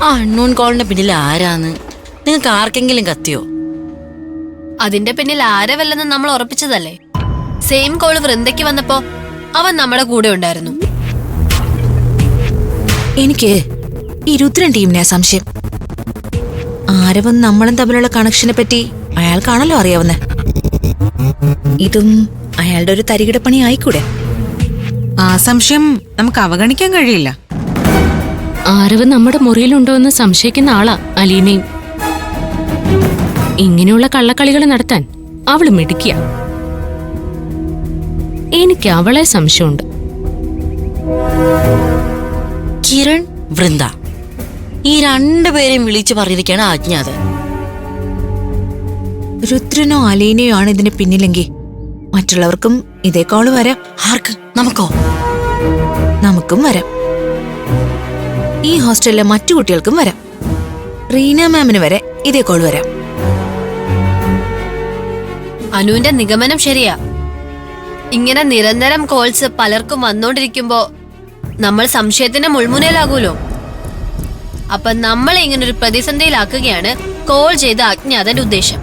ആ അൺനോൺ കോളിന്റെ പിന്നിൽ ആരാന്ന് നിങ്ങൾക്ക് ആർക്കെങ്കിലും കത്തിയോ? അതിന്റെ പിന്നിൽ ആരവല്ലെന്ന് നമ്മൾ ഉറപ്പിച്ചതല്ലേ. സെയിം കോള് വൃന്ദയ്ക്ക് വന്നപ്പോ അവൻ നമ്മുടെ കൂടെ ഉണ്ടായിരുന്നു. എനിക്ക് ഈ രുദ്രൻ ടീമിനെ സംശയം. ആരവും നമ്മളും തമ്മിലുള്ള കണക്ഷനെ പറ്റി അയാൾക്കാണല്ലോ അറിയാവുന്നേ. ഇതും അയാളുടെ ഒരു തരികിടപ്പണി ആയിക്കൂടെ? ആ സംശയം നമുക്ക് അവഗണിക്കാൻ കഴിയില്ല. ആരവ് നമ്മുടെ മുറിയിലുണ്ടോ എന്ന് സംശയിക്കുന്ന ആളാ അലീനയും. ഇങ്ങനെയുള്ള കള്ളക്കളികൾ നടത്താൻ അവള് മിടുക്കിയ. എനിക്ക് അവളെ സംശയമുണ്ട്. കിരൺ, വൃന്ദ ഈ രണ്ടുപേരെയും വിളിച്ചു പറഞ്ഞിരിക്കുകയാണ് അജ്ഞാതൻ. രുദ്രനോ അലീനയോ ആണ് ഇതിന് പിന്നിലെങ്കിൽ മറ്റുള്ളവർക്കും ഇതേ കോള് വരാം. ആർക്ക്? നമുക്കോ? നമുക്കും വരാം. ഈ ഹോസ്റ്റലിലെ മറ്റു കുട്ടികൾക്കും വരാം. റീന മാമിന് വരെ ഇതേ കോൾ വരാം. അനുവിന്റെ നിഗമനം ശരിയാ. ഇങ്ങനെ നിരന്തരം കോൾസ് പലർക്കും വന്നോണ്ടിരിക്കുമ്പോ നമ്മൾ സംശയത്തിന്റെ മുൾമുനയിലാകൂലോ. അപ്പൊ നമ്മളെ ഇങ്ങനൊരു പ്രതിസന്ധിയിലാക്കുകയാണ് കോൾ ചെയ്ത അജ്ഞാതന്റെ ഉദ്ദേശം.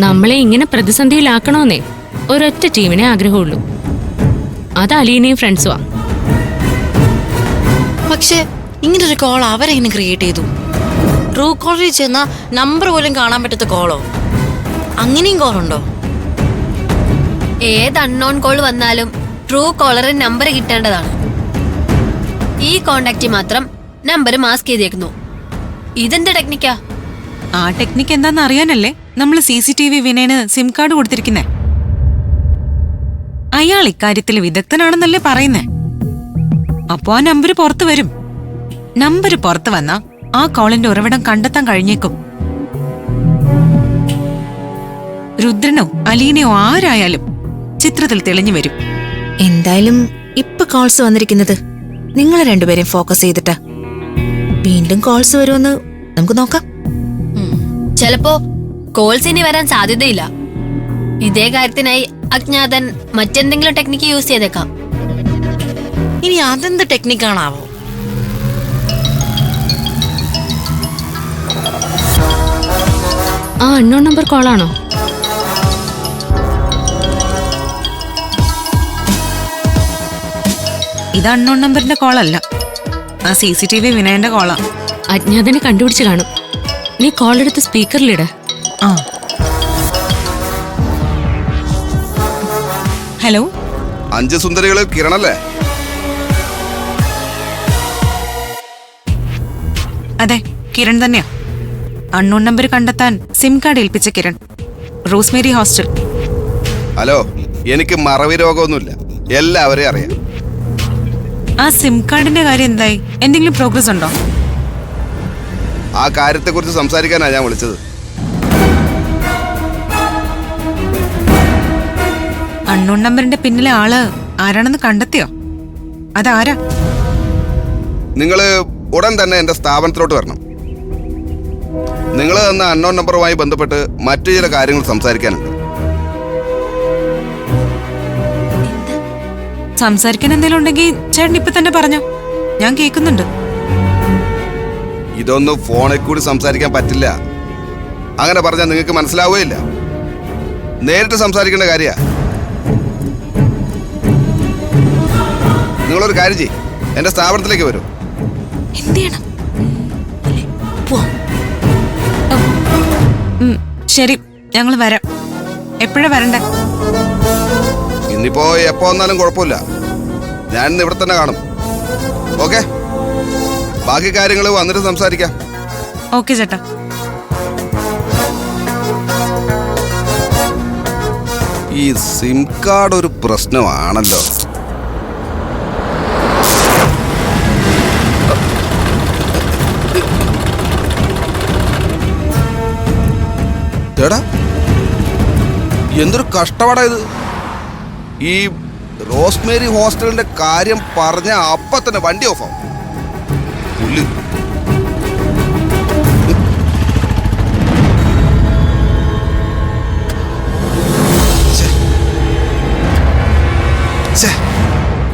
നമ്മളെ ഇങ്ങനെ പ്രതിസന്ധിയിലാക്കണോന്നേ ഒരൊറ്റ ടീമിനെ ആഗ്രഹമുള്ളൂ. അത് അലീനയും ഫ്രണ്ട്സുവാ. പക്ഷെ ഇങ്ങനൊരു കോൾ അവരെങ്ങനെ ക്രിയേറ്റ് ചെയ്തു? ട്രൂ കോളിൽ ചെന്ന നമ്പർ പോലും കാണാൻ പറ്റാത്ത കോളോ? അങ്ങനെയും കോളുണ്ടോ? ഏത് അൺനോൺ കോൾ വന്നാലും ട്രൂ കോളറിന് നമ്പർ കിട്ടേണ്ടതാണ്. ഈ കോണ്ടാക്റ്റ് മാത്രം നമ്പർ മാസ്ക് ചെയ്തേക്കുന്നു. ഇതെന്ത് ടെക്നിക്കാ? ആ ടെക്നിക്ക് എന്താന്ന് അറിയാനല്ലേ നമ്മൾ CCTV വിനയന് സിം കാർഡ് കൊടുത്തിരിക്കുന്നേ. അയാൾ ഇക്കാര്യത്തിൽ വിദഗ്ധനാണെന്നല്ലേ പറയുന്നേ. അപ്പോ ആ നമ്പർ പുറത്തു വരും. നമ്പർ പുറത്തു വന്നാ ആ കോളിന്റെ ഉറവിടം കണ്ടെത്താൻ കഴിഞ്ഞേക്കും. രുദ്രനോ അലീനയോ ആരായാലും ചിത്രത്തിൽ തെളിഞ്ഞു വരും. എന്തായാലും ഇപ്പൊ കോൾസ് വന്നിരിക്കുന്നത് നിങ്ങളെ രണ്ടുപേരെയും ഫോക്കസ് ചെയ്തിട്ടാ. വീണ്ടും കോൾസ് വരുമെന്ന് നമുക്ക് നോക്കാം. ചിലപ്പോ കോൾസ് ഇനി വരാൻ സാധ്യതയില്ല. ഇതേ കാര്യത്തിനായി അജ്ഞാതൻ മറ്റെന്തെങ്കിലും ടെക്നിക്ക് യൂസ് ചെയ്തേക്കാം. ഇനി അതെന്ത് ടെക്നിക്കാണാവോ? ആ അൺനോൺ നമ്പർ കോളാണോ? ഇത് അൺനോൺ നമ്പറിന്റെ കോളല്ല, ആ CCTV വിനയന്റെ കോളാ. അജ്ഞാതനെ കണ്ടുപിടിച്ച് കാണും. നീ കോളെടുത്ത് സ്പീക്കറിലിട. ആ ഹലോ, 5 സുന്ദരികളിൽ കിരണല്ലേ? അതെ, കിരൺ തന്നെയാ. അൺനോൺ നമ്പർ കണ്ടെത്താൻ സിം കാർഡ് ഏൽപ്പിച്ച കിരൺ, റോസ്മേരി ഹോസ്റ്റൽ. ഹലോ, എനിക്ക് മറവി രോഗമൊന്നുമില്ല, എല്ലാവരെയും അറിയാം. ആ സിം കാർഡിന്റെ കാര്യം എന്തായി? എന്തെങ്കിലും പ്രോഗ്രസ് ഉണ്ടോ? ആ കാര്യത്തെക്കുറിച്ച് സംസാരിക്കാനാണ് ഞാൻ വിളിച്ചത്. അൺനോൺ നമ്പറിന്റെ പിന്നിലെ ആള് ആരാണെന്ന് കണ്ടെത്തിയോ? അതാരാ? നിങ്ങൾ ഉടൻ തന്നെ എൻ്റെ സ്ഥാപനത്തിലോട്ട് വരണം. നിങ്ങൾ തന്ന അൺനോൺ നമ്പറുമായി ബന്ധപ്പെട്ട് മറ്റു ചില കാര്യങ്ങൾ സംസാരിക്കാനുണ്ട്. സംസാരിക്കാൻ എന്തെങ്കിലും ഉണ്ടെങ്കിൽ ചേട്ടൻ ഇപ്പൊ തന്നെ പറഞ്ഞോ, ഞാൻ കേൾക്കുന്നുണ്ട്. ഇതൊന്നും ഫോണിൽ കൂടി സംസാരിക്കാൻ പറ്റില്ല. അങ്ങനെ പറഞ്ഞാൽ നിങ്ങൾക്ക് മനസ്സിലാവുകയില്ല. നേരിട്ട് സംസാരിക്കേണ്ട കാര്യ. നിങ്ങളൊരു കാര്യം ചെയ്യ്, എൻ്റെ സ്ഥാപനത്തിലേക്ക് വരൂ. എന്ത് ചെയ്യണം? ശരി, ഞങ്ങൾ വരാം. എപ്പോഴാ വരണ്ടേ? ഇന്നിപ്പോ എപ്പോ വന്നാലും കുഴപ്പമില്ല, ഞാൻ ഇന്ന് ഇവിടെ തന്നെ കാണും. ഓക്കെ, ബാക്കി കാര്യങ്ങൾ വന്നിട്ട് സംസാരിക്കാം. ഓക്കെ ചേട്ടാ. ഈ സിം കാർഡ് ഒരു പ്രശ്നമാണല്ലോ. എന്തൊരു കഷ്ടപ്പാടാ ഇത്. ഈ റോസ്മേരി ഹോസ്റ്റലിന്റെ കാര്യം പറഞ്ഞ അപ്പ തന്നെ വണ്ടി ഓഫാവും. പുല്ല്.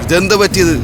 ഇതെന്ത് പറ്റിയത്?